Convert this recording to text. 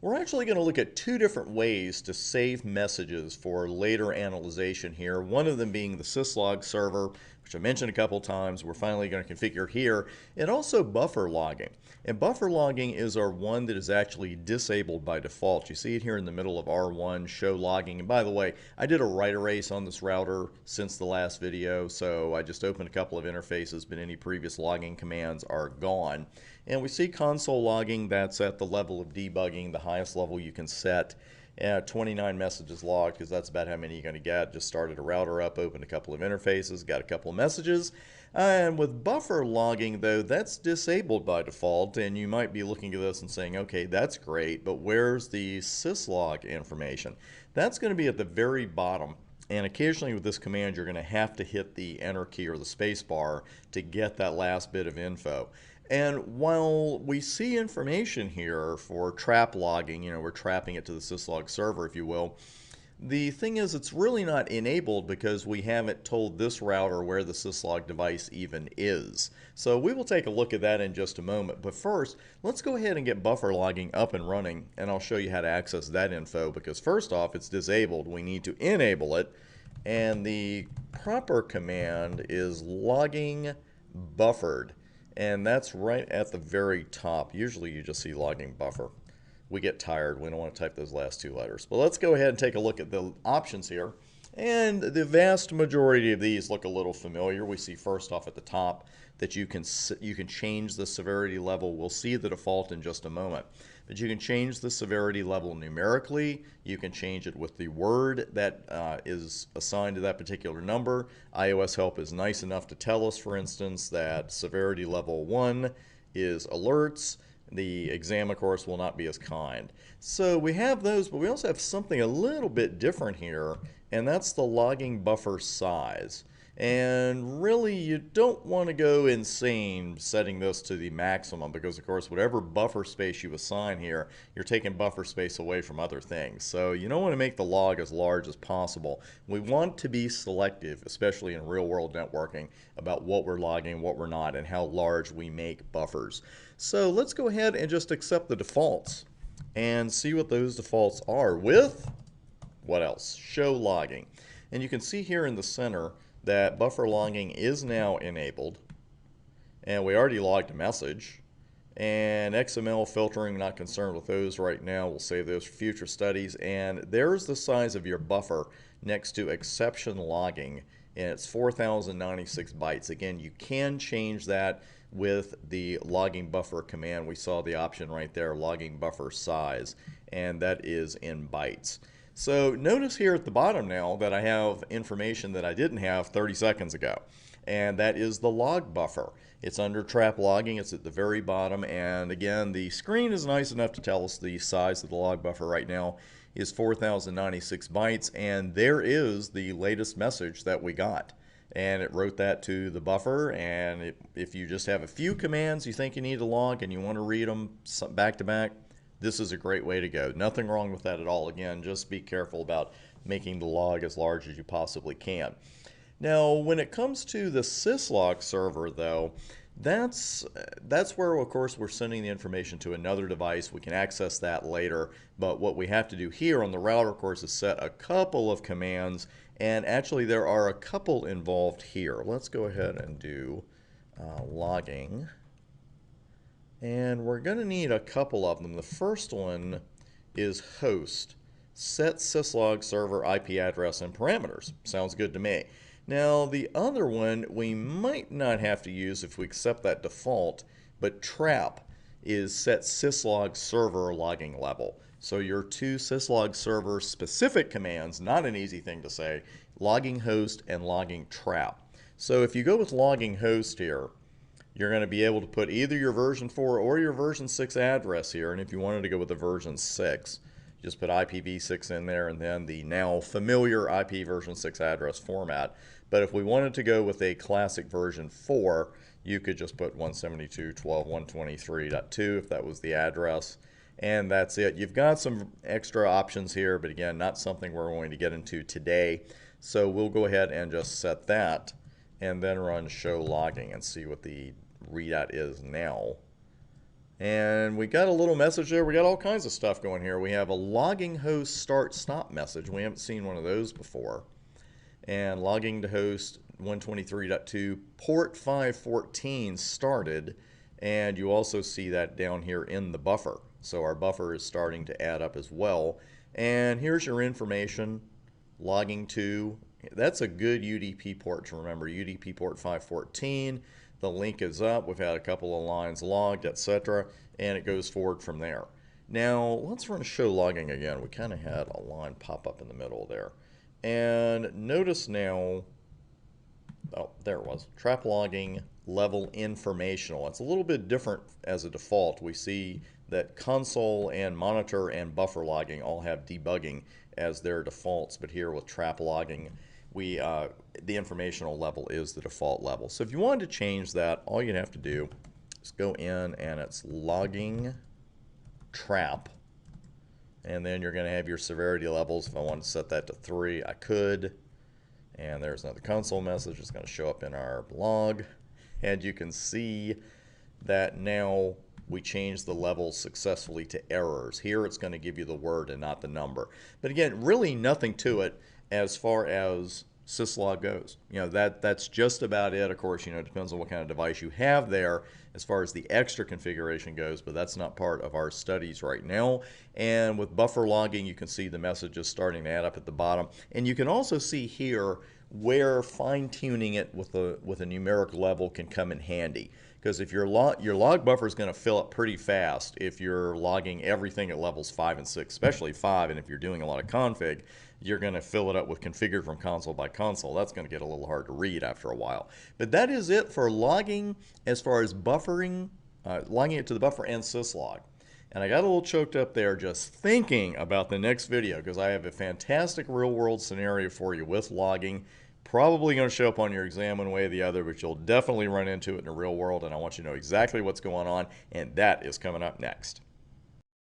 We're actually going to look at two different ways to save messages for later analyzation here. One of them being the Syslog server, which I mentioned a couple times. We're finally going to configure here, and also buffer logging. And buffer logging is our one that is actually disabled by default. You see it here in the middle of R1, show logging. And by the way, I did a write erase on this router since the last video, so I just opened a couple of interfaces, but any previous logging commands are gone. And we see console logging, that's at the level of debugging, the highest level you can set. 29 messages logged, because that's about how many you're going to get. Just started a router up, opened a couple of interfaces, got a couple of messages. And with buffer logging, though, that's disabled by default, and you might be looking at this and saying, okay, that's great, but where's the syslog information? That's going to be at the very bottom. And occasionally with this command, you're going to have to hit the enter key or the space bar to get that last bit of info. And while we see information here for trap logging, we're trapping it to the syslog server, if you will, the thing is it's really not enabled because we haven't told this router where the syslog device even is. So we will take a look at that in just a moment. But first, let's go ahead and get buffer logging up and running, and I'll show you how to access that info, because first off, it's disabled. We need to enable it, and the proper command is logging buffered. And that's right at the very top. Usually you just see logging buffer. We get tired. We don't want to type those last two letters. But let's go ahead and take a look at the options here. And the vast majority of these look a little familiar. We see first off at the top that you can change the severity level. We'll see the default in just a moment. But you can change the severity level numerically. You can change it with the word that is assigned to that particular number. iOS Help is nice enough to tell us, for instance, that severity level 1 is alerts. The exam, of course, will not be as kind. So we have those, but we also have something a little bit different here, and that's the logging buffer size. And really, you don't want to go insane setting this to the maximum, because, of course, whatever buffer space you assign here, you're taking buffer space away from other things. So you don't want to make the log as large as possible. We want to be selective, especially in real-world networking, about what we're logging, what we're not, and how large we make buffers. So let's go ahead and just accept the defaults and see what those defaults are with, what else? Show logging. And you can see here in the center that buffer logging is now enabled, and we already logged a message. And XML filtering, not concerned with those right now. We'll save those for future studies. And there's the size of your buffer next to exception logging, and it's 4,096 bytes. Again, you can change that with the logging buffer command. We saw the option right there, logging buffer size, and that is in bytes. So notice here at the bottom now that I have information that I didn't have 30 seconds ago, and that is the log buffer. It's under trap logging. It's at the very bottom, and again, the screen is nice enough to tell us the size of the log buffer right now is 4,096 bytes, and there is the latest message that we got. And it wrote that to the buffer, and if you just have a few commands you think you need to log and you want to read them back to back, this is a great way to go. Nothing wrong with that at all. Again, just be careful about making the log as large as you possibly can. Now, when it comes to the syslog server, though, that's where, of course, we're sending the information to another device. We can access that later, but what we have to do here on the router, of course, is set a couple of commands, and actually there are a couple involved here. Let's go ahead and do logging, and we're going to need a couple of them. The first one is host. Set syslog server IP address and parameters. Sounds good to me. Now, the other one we might not have to use if we accept that default, but trap is set syslog server logging level. So your two syslog server specific commands, not an easy thing to say, logging host and logging trap. So if you go with logging host here, you're going to be able to put either your version 4 or your version 6 address here, and if you wanted to go with the version 6, just put IPv6 in there and then the now familiar IP version 6 address format. But if we wanted to go with a classic version 4, you could just put 172.12.123.2 if that was the address. And that's it. You've got some extra options here, but again, not something we're going to get into today. So we'll go ahead and just set that and then run show logging and see what the readout is now. And we got a little message there. We got all kinds of stuff going here. We have a logging host start stop message. We haven't seen one of those before. And logging to host 123.2 port 514 started. And you also see that down here in the buffer. So our buffer is starting to add up as well. And here's your information. Logging to, that's a good UDP port to remember. UDP port 514. The link is up. We've had a couple of lines logged, etc. And it goes forward from there. Now, let's run show logging again. We kind of had a line pop up in the middle there. And notice now, oh, there it was. Trap logging level informational. It's a little bit different as a default. We see that console and monitor and buffer logging all have debugging as their defaults, but here with trap logging, the informational level is the default level. So if you wanted to change that, all you'd have to do is go in and it's logging trap, and then you're going to have your severity levels. If I want to set that to 3, I could. And there's another console message. It's going to show up in our log, and you can see that now we changed the level successfully to errors. Here it's going to give you the word and not the number. But again, really nothing to it as far as Syslog goes. That's just about it. Of course, it depends on what kind of device you have there as far as the extra configuration goes, but that's not part of our studies right now. And with buffer logging, you can see the messages starting to add up at the bottom. And you can also see here where fine-tuning it with a numeric level can come in handy. Because if your log buffer is going to fill up pretty fast if you're logging everything at levels 5 and 6, especially 5, and if you're doing a lot of config, you're going to fill it up with configured from console by console. That's going to get a little hard to read after a while. But that is it for logging as far as buffering, logging it to the buffer and Syslog. And I got a little choked up there just thinking about the next video because I have a fantastic real-world scenario for you with logging. Probably going to show up on your exam one way or the other, but you'll definitely run into it in the real world, and I want you to know exactly what's going on, and that is coming up next.